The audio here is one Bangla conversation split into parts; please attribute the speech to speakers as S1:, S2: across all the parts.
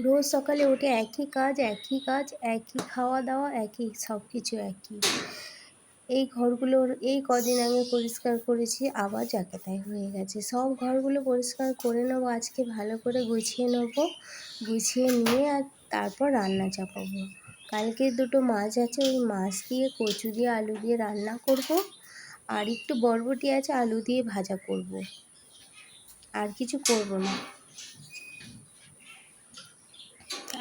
S1: রোজ সকালে উঠে একই কাজ, একই খাওয়া দাওয়া, একই সব কিছু একই। এই ঘরগুলোর এই কদিন আগে পরিষ্কার করেছি, আবার যাকে তাই হয়ে গেছে। সব ঘরগুলো পরিষ্কার করে নেবো, আজকে ভালো করে গুছিয়ে নেবো। গুছিয়ে নিয়ে আর তারপর রান্না চাপাবো। কালকে দুটো মাছ আছে, ওই মাছ দিয়ে কচু দিয়ে আলু দিয়ে রান্না করব। আর একটু বরবটি আছে, আলু দিয়ে ভাজা করব। আর কিছু করব না।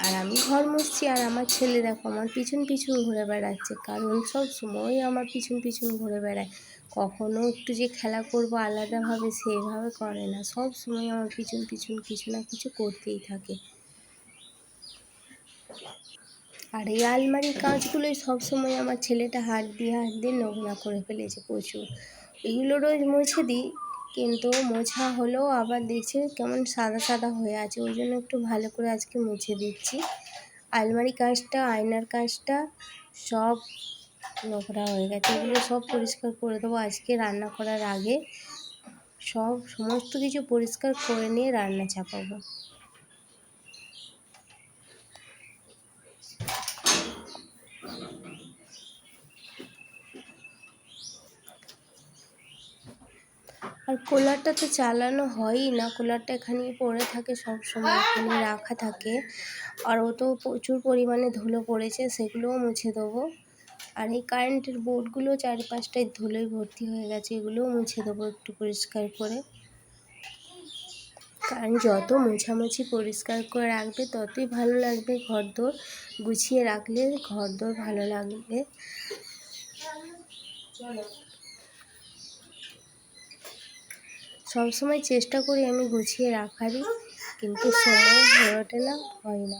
S1: আর আমি ঘর মুছছি, আর আমার ছেলে দেখো আমার পিছন পিছন ঘুরে বেড়াচ্ছে, কারণ সব সময় আমার পিছন পিছন ঘুরে বেড়ায়। কখনো একটু যে খেলা করব আলাদাভাবে সেইভাবে করে না, সব সময় আমার পিছন পিছন কিছু না কিছু করতেই থাকে। আর এই আলমারির কাঁচগুলোই সবসময় আমার ছেলেটা হাত দিয়ে নোংরা করে ফেলেছে প্রচুর। এগুলো রোজ মুছে দিই, কিন্তু মোছা হলেও আবার দেখছে কেমন সাদা সাদা হয়ে আছে, ওই জন্য একটু ভালো করে আজকে মুছে দিচ্ছি। আলমারি কাঁচটা, আয়নার কাঁচটা সব নোংরা হয়ে গেছে, এগুলো সব পরিষ্কার করে দেবো আজকে রান্না করার আগে। সমস্ত কিছু পরিষ্কার করে নিয়ে রান্না চাপাবো। আর কুলারটা তো চালানো হয়ই না, কুলারটা এখানেই পড়ে থাকে, সব সময় এখানে রাখা থাকে। আর ও তো প্রচুর পরিমাণে ধুলো পড়েছে, সেগুলোও মুছে দেবো। আর এই কারেন্টের বোর্ডগুলো চারিপাশটায় ধুলোয় ভর্তি হয়ে গেছে, এগুলোও মুছে দেবো একটু পরিষ্কার করে। কারণ যত মোছামুছি পরিষ্কার করে রাখবে ততই ভালো লাগবে, ঘরদোর গুছিয়ে রাখলে ঘরদোর ভালো লাগবে। সবসময় চেষ্টা করি আমি গুছিয়ে রাখারই, কিন্তু সময় হয়ে ওঠে না, হয় না।